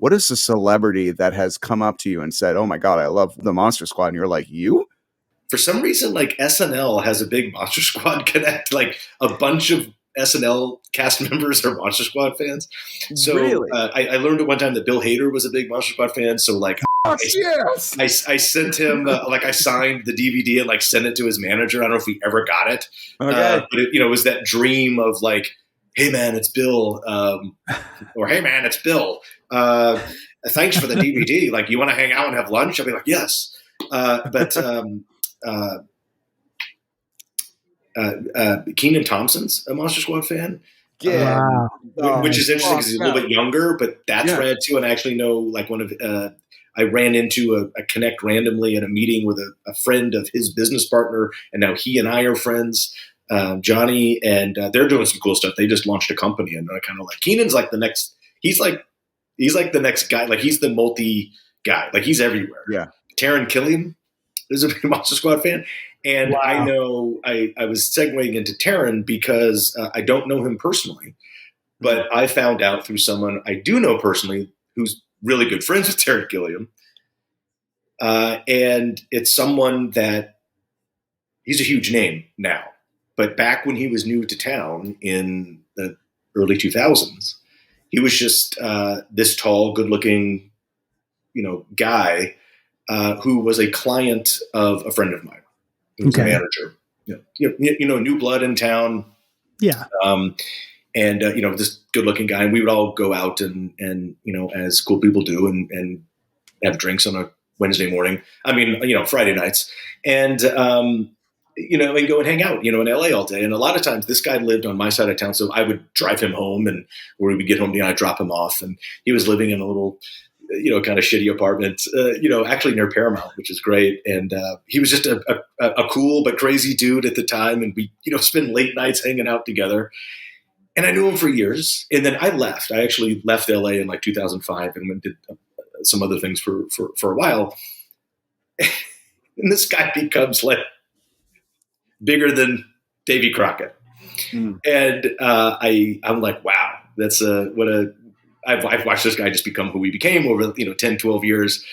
what is a celebrity that has come up to you and said, "Oh my God, I love the Monster Squad," and you're like, "You?" For some reason, like SNL has a big Monster Squad connect. Like a bunch of SNL cast members are Monster Squad fans. So Really? I learned at one time that Bill Hader was a big Monster Squad fan. So like, Yes. I sent him like I signed the DVD and like sent it to his manager. I don't know if he ever got it, Okay. but it was that dream of like, hey man, it's Bill, or hey man, it's Bill. Thanks for the DVD. Like, you want to hang out and have lunch? I'll be like, yes. But Kenan Thompson's a Monster Squad fan. Yeah. Which is interesting because he's a little bit younger, but that's rad too. And I actually know like I ran into a connect randomly at a meeting with a friend of his business partner, and now he and I are friends, Johnny, and they're doing some cool stuff. They just launched a company, and I kind of like Kenan's like the next. He's like the next guy. Like he's the multi guy. Like he's everywhere. Yeah. Taron Killam is a big Monster Squad fan. And I know I was segueing into Taron because I don't know him personally, but I found out through someone I do know personally who's really good friends with Taron Killam. And it's someone that he's a huge name now, but back when he was new to town in the early 2000s, he was just this tall, good looking, guy who was a client of a friend of mine. He was a manager, new blood in town. Yeah. And this good looking guy, and we would all go out and as cool people do and have drinks on a Wednesday morning. I mean, Friday nights and and go and hang out, in LA all day. And a lot of times this guy lived on my side of town. So I would drive him home, and where we would get home, I'd drop him off, and he was living in a little, kind of shitty apartment, actually near Paramount, which is great. And he was just a cool but crazy dude at the time. And we, spend late nights hanging out together. And I knew him for years. And then I left. I actually left LA in like 2005 and went did some other things for a while. And this guy becomes like bigger than Davy Crockett. And I'm like, wow, that's I've watched this guy just become who he became over 10, 12 years.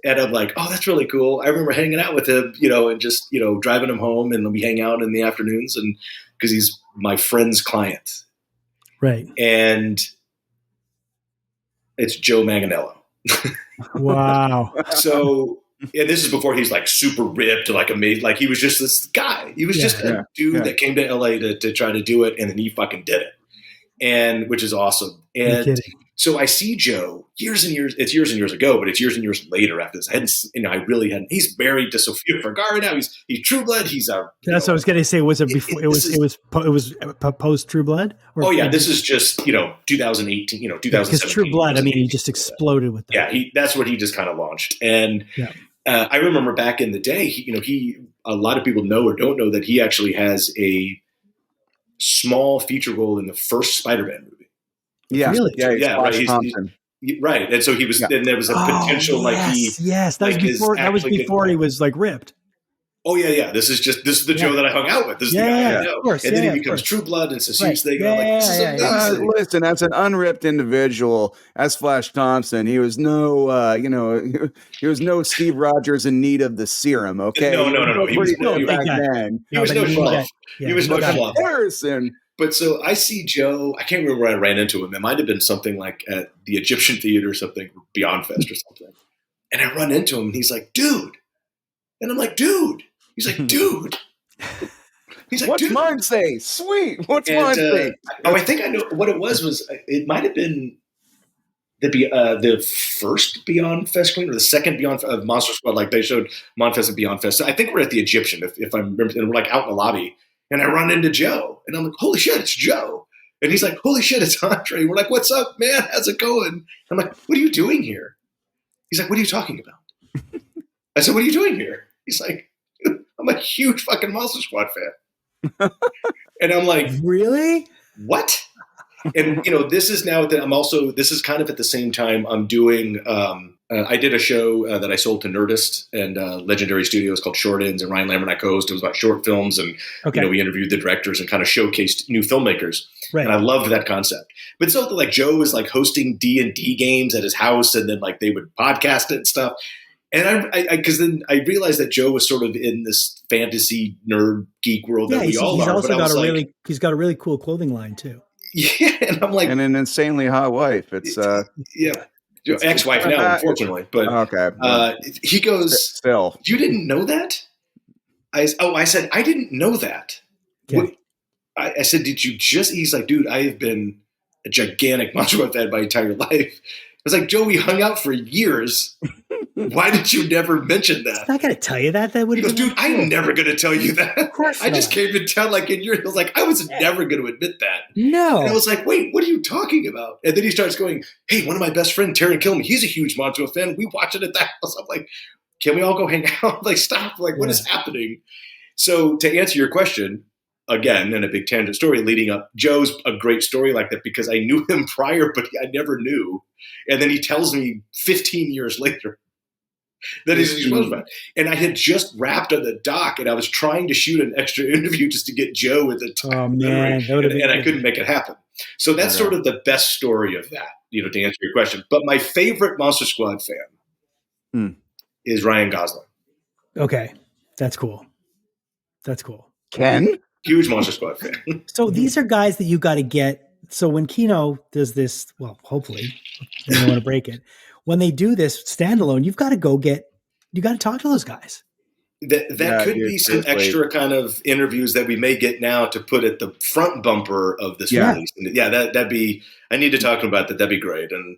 And I'm like, oh, that's really cool. I remember hanging out with him, and just, driving him home, and we hang out in the afternoons, and because he's my friend's client. Right. And it's Joe Manganiello. Wow. So, and this is before he's like super ripped, like amazing. Like he was just this guy. He was just a dude that came to LA to try to do it, and then he fucking did it. And which is awesome. And so I see Joe years and years. It's years and years ago, but it's years and years later after this. I really hadn't. He's married to Sofia Vergara now. He's True Blood. He's our. That's what I was going to say. Was it before? It was post True Blood. Oh yeah, this is just 2018. 2017. Because True Blood, I mean, he just exploded with that. Yeah, that's what he just kind of launched. And I remember back in the day, he a lot of people know or don't know that he actually has a small feature role in the first Spider-Man movie. Yeah, really? Yeah, right. Right, and so he was. And there was a potential that was before he was like ripped. Oh yeah. This is the Joe that I hung out with. This is the guy I know. Of course, and then he becomes True Blood, and it's a huge thing. This is amazing. Listen, as an unripped individual, as Flash Thompson, he was no, he was no Steve Rogers in need of the serum. Okay, No. He was no schluff. He was no schluff. Harrison. But so I see Joe. I can't remember where I ran into him. It might have been something like at the Egyptian Theater or something, Beyond Fest or something. And I run into him, and he's like, "Dude," and I'm like, "Dude." He's like, "Dude." He's like, "What's dude. mine say? Sweet. What's mine say?" I think I know what it was. It might have been the first Beyond Fest screen or the second Beyond of Monster Squad. Like they showed Monfest and Beyond Fest. So I think we're at the Egyptian, if I remember. And we're like out in the lobby, and I run into Joe, and I'm like, "Holy shit, it's Joe!" And he's like, "Holy shit, it's Andre." We're like, "What's up, man? How's it going?" I'm like, "What are you doing here?" He's like, "What are you talking about?" I said, "What are you doing here?" He's like, "I'm a huge fucking Monster Squad fan." And I'm like, "Really? What?" And this is now that this is kind of at the same time I'm doing I did a show that I sold to Nerdist and Legendary Studios called Short Ends, and Ryan Lambert and I co-hosted. It was about short films, and we interviewed the directors and kind of showcased new filmmakers. Right. And I loved that concept. But it's also like Joe was like hosting D&D games at his house, and then like they would podcast it and stuff. And because then I realized that Joe was sort of in this fantasy nerd geek world that we all are. He's got a really cool clothing line too. Yeah, and I'm like, and an insanely hot wife. It's ex-wife now, unfortunately. But okay, he goes, still, you didn't know that? I said, I didn't know that. Okay. I said, did you just? He's like, dude, I have been a gigantic Monster fan my entire life. I was like, Joe, we hung out for years. Why did you never mention that? I'm not going to tell you that. That would. He goes, dude, I'm never going to tell you that. Of course I just came to tell, like, in your. I was like, I was never going to admit that. No. And I was like, wait, what are you talking about? And then he starts going, hey, one of my best friends, Terry Kilman, he's a huge Monster fan. We watch it at the house. I'm like, can we all go hang out? Like, stop. Like, what is happening? So to answer your question, again, in a big tangent story leading up, Joe's a great story like that because I knew him prior, but I never knew. And then he tells me 15 years later that he's a huge Monster fan. And I had just wrapped on the doc, and I was trying to shoot an extra interview just to get Joe at the time. Oh, man. And I couldn't make it happen. So that's sort of the best story of that, to answer your question. But my favorite Monster Squad fan is Ryan Gosling. Okay. That's cool. That's cool. Ken? Huge Monster Squad fan. So these are guys that you got to get. So when Kino does this, well, hopefully, you don't want to break it. When they do this standalone, you got to talk to those guys. That could be some extra kind of interviews that we may get now to put at the front bumper of this release. And that'd be, I need to talk to him about that. That'd be great. And